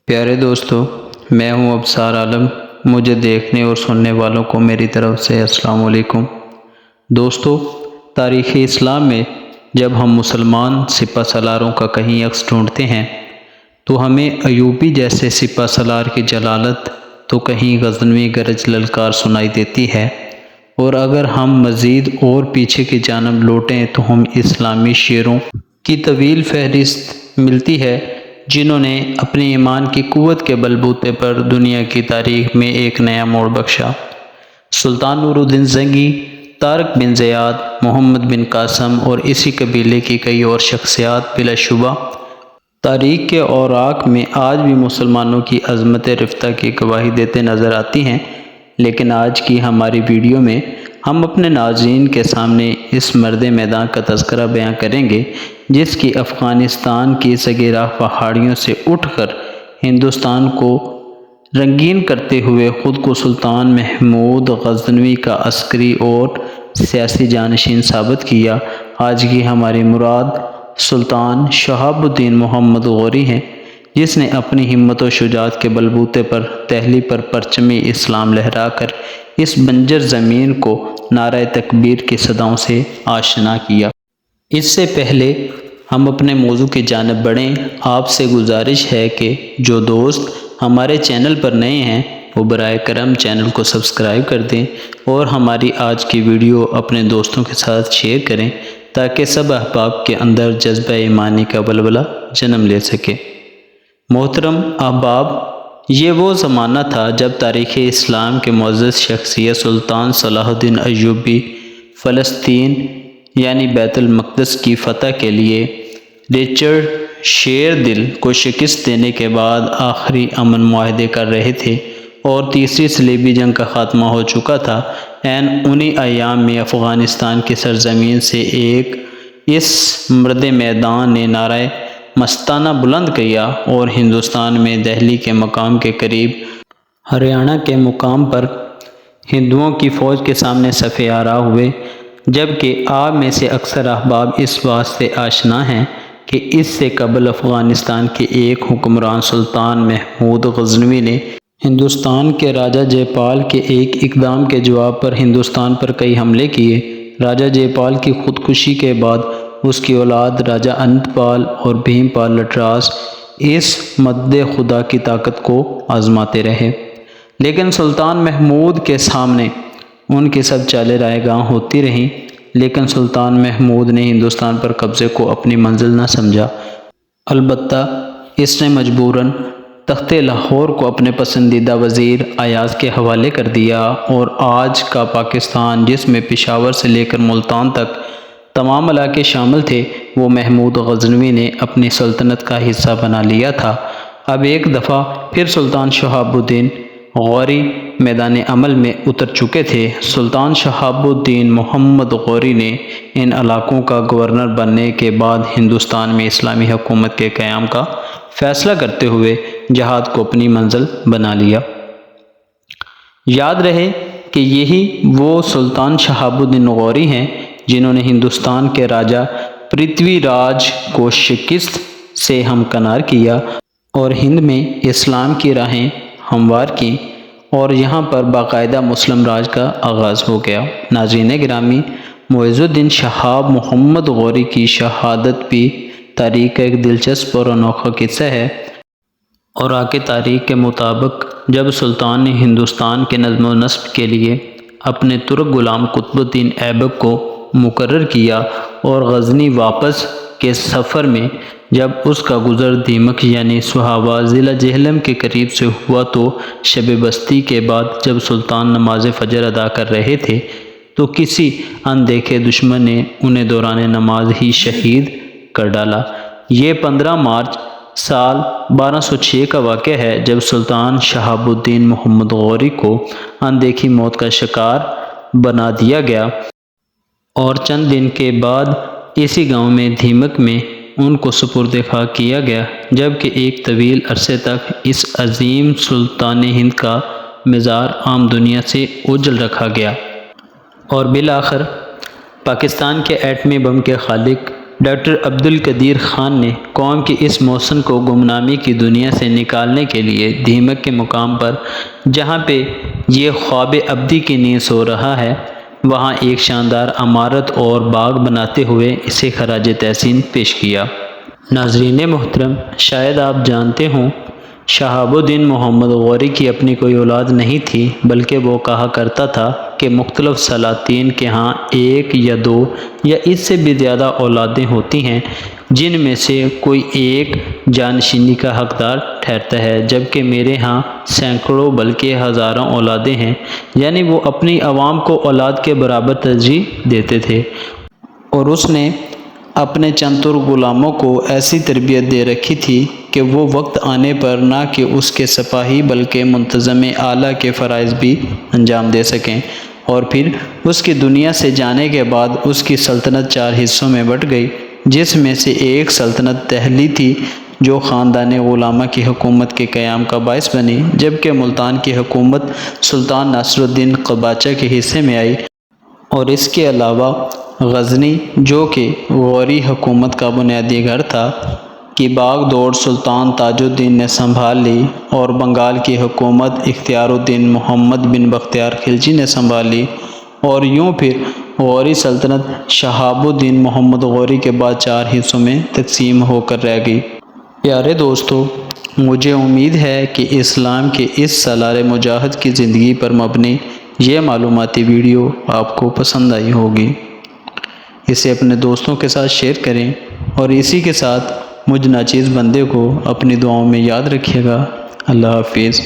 پیارے دوستو، میں ہوں ابصار عالم۔ مجھے دیکھنے اور سننے والوں کو میری طرف سے السلام علیکم۔ دوستو، تاریخ اسلام میں جب ہم مسلمان سپہ سالاروں کا کہیں عکس ڈھونڈتے ہیں تو ہمیں ایوبی جیسے سپہ سالار کی جلالت تو کہیں غزنوی گرج للکار سنائی دیتی ہے، اور اگر ہم مزید اور پیچھے کی جانب لوٹیں تو ہم اسلامی شیروں کی طویل فہرست ملتی ہے جنہوں نے اپنے ایمان کی قوت کے بلبوتے پر دنیا کی تاریخ میں ایک نیا موڑ بخشا۔ سلطان نور الدین زنگی، طارق بن زیاد، محمد بن قاسم اور اسی قبیلے کی کئی اور شخصیات بلا شبہ تاریخ کے اوراق میں آج بھی مسلمانوں کی عظمت رفتہ کی گواہی دیتے نظر آتی ہیں، لیکن آج کی ہماری ویڈیو میں ہم اپنے ناظرین کے سامنے اس مرد میدان کا تذکرہ بیان کریں گے جس کی افغانستان کی سگیرہ پہاڑیوں سے اٹھ کر ہندوستان کو رنگین کرتے ہوئے خود کو سلطان محمود غزنوی کا عسکری اور سیاسی جانشین ثابت کیا۔ آج کی ہماری مراد سلطان شہاب الدین محمد غوری ہیں، جس نے اپنی ہمت و شجاعت کے بلبوتے پر دہلی پر پرچم اسلام لہرا کر اس بنجر زمین کو نعرہ تکبیر کی صداؤں سے آشنا کیا۔ اس سے پہلے ہم اپنے موضوع کی جانب بڑھیں، آپ سے گزارش ہے کہ جو دوست ہمارے چینل پر نئے ہیں وہ برائے کرم چینل کو سبسکرائب کر دیں اور ہماری آج کی ویڈیو اپنے دوستوں کے ساتھ شیئر کریں تاکہ سب احباب کے اندر جذبہ ایمانی کا بلبلہ جنم لے سکے۔ محترم احباب، یہ وہ زمانہ تھا جب تاریخ اسلام کے معزز شخصیت سلطان صلاح الدین ایوبی فلسطین یعنی بیت المقدس کی فتح کے لیے رچرڈ شیر دل کو شکست دینے کے بعد آخری امن معاہدے کر رہے تھے اور تیسری صلیبی جنگ کا خاتمہ ہو چکا تھا۔ انہی ایام میں افغانستان کی سرزمین سے ایک اس مرد میدان نے نعرہ مستانہ بلند کیا اور ہندوستان میں دہلی کے مقام کے قریب ہریانہ کے مقام پر ہندوؤں کی فوج کے سامنے صف آرا ہوئے، جبکہ آپ میں سے اکثر احباب اس بات سے آشنا ہیں کہ اس سے قبل افغانستان کے ایک حکمران سلطان محمود غزنوی نے ہندوستان کے راجہ جے پال کے ایک اقدام کے جواب پر ہندوستان پر کئی حملے کیے۔ راجہ جے پال کی خودکشی کے بعد اس کی اولاد راجہ انت پال اور بھیم پال لٹراس اس مدد خدا کی طاقت کو آزماتے رہے، لیکن سلطان محمود کے سامنے ان کی سب چالیں رائے گاں ہوتی رہیں، لیکن سلطان محمود نے ہندوستان پر قبضے کو اپنی منزل نہ سمجھا۔ البتہ اس نے مجبوراً تخت لاہور کو اپنے پسندیدہ وزیر ایاز کے حوالے کر دیا اور آج کا پاکستان، جس میں پشاور سے لے کر ملتان تک تمام علاقے شامل تھے، وہ محمود غزنوی نے اپنی سلطنت کا حصہ بنا لیا تھا۔ اب ایک دفعہ پھر سلطان شہاب الدین غوری میدان عمل میں اتر چکے تھے۔ سلطان شہاب الدین محمد غوری نے ان علاقوں کا گورنر بننے کے بعد ہندوستان میں اسلامی حکومت کے قیام کا فیصلہ کرتے ہوئے جہاد کو اپنی منزل بنا لیا۔ یاد رہے کہ یہی وہ سلطان شہاب الدین غوری ہیں جنہوں نے ہندوستان کے راجہ پرتھوی راج کو شکست سے ہمکنار کیا اور ہند میں اسلام کی راہیں ہموار کیں اور یہاں پر باقاعدہ مسلم راج کا آغاز ہو گیا۔ ناظرین گرامی، معز الدین شہاب محمد غوری کی شہادت بھی تاریخ کا ایک دلچسپ اور انوکھا قصہ ہے، اور آگے تاریخ کے مطابق جب سلطان نے ہندوستان کے نظم و نسق کے لیے اپنے ترک غلام قطب الدین ایبک کو مقرر کیا اور غزنی واپس کے سفر میں جب اس کا گزر دیمک یعنی سہاوا ضلع جہلم کے قریب سے ہوا تو شب بستی کے بعد جب سلطان نماز فجر ادا کر رہے تھے تو کسی اندیکھے دشمن نے انہیں دوران نماز ہی شہید کر ڈالا۔ یہ 15 مارچ سال 1206 کا واقعہ ہے جب سلطان شہاب الدین محمد غوری کو اندیکھی موت کا شکار بنا دیا گیا اور چند دن کے بعد اسی گاؤں میں دیمک میں ان کو سپرد خاک کیا گیا، جبکہ ایک طویل عرصے تک اس عظیم سلطان ہند کا مزار عام دنیا سے اوجھل رکھا گیا اور بالآخر پاکستان کے ایٹمی بم کے خالق ڈاکٹر عبدالقدیر خان نے قوم کے اس محسن کو گمنامی کی دنیا سے نکالنے کے لیے دیمک کے مقام پر جہاں پہ یہ خواب ابدی کی نیند سو رہا ہے وہاں ایک شاندار عمارت اور باغ بناتے ہوئے اسے خراج تحسین پیش کیا۔ ناظرین محترم، شاید آپ جانتے ہوں شہاب الدین محمد غوری کی اپنی کوئی اولاد نہیں تھی، بلکہ وہ کہا کرتا تھا کہ مختلف سلاطین کے ہاں ایک یا دو یا اس سے بھی زیادہ اولادیں ہوتی ہیں جن میں سے کوئی ایک جانشینی کا حقدار ٹھہرتا ہے، جبکہ میرے ہاں سینکڑوں بلکہ ہزاروں اولادیں ہیں۔ یعنی وہ اپنی عوام کو اولاد کے برابر ترجیح دیتے تھے، اور اس نے اپنے چند غلاموں کو ایسی تربیت دے رکھی تھی کہ وہ وقت آنے پر نہ کہ اس کے سپاہی بلکہ منتظم اعلیٰ کے فرائض بھی انجام دے سکیں۔ اور پھر اس کی دنیا سے جانے کے بعد اس کی سلطنت 4 حصوں میں بٹ گئی، جس میں سے ایک سلطنت دہلی تھی جو خاندان علامہ کی حکومت کے قیام کا باعث بنی، جبکہ ملتان کی حکومت سلطان ناصر الدین قباچہ کے حصے میں آئی، اور اس کے علاوہ غزنی جو کہ غوری حکومت کا بنیادی گھر تھا کی باغ دوڑ سلطان تاج الدین نے سنبھال لی، اور بنگال کی حکومت اختیار الدین محمد بن بختیار خلجی نے سنبھال لی، اور یوں پھر غوری سلطنت شہاب الدین محمد غوری کے بعد 4 حصوں میں تقسیم ہو کر رہ گئی۔ پیارے دوستو، مجھے امید ہے کہ اسلام کے اس سالار مجاہد کی زندگی پر مبنی یہ معلوماتی ویڈیو آپ کو پسند آئی ہوگی۔ اسے اپنے دوستوں کے ساتھ شیئر کریں، اور اسی کے ساتھ مجھ ناچیز بندے کو اپنی دعاؤں میں یاد رکھیے گا۔ اللہ حافظ۔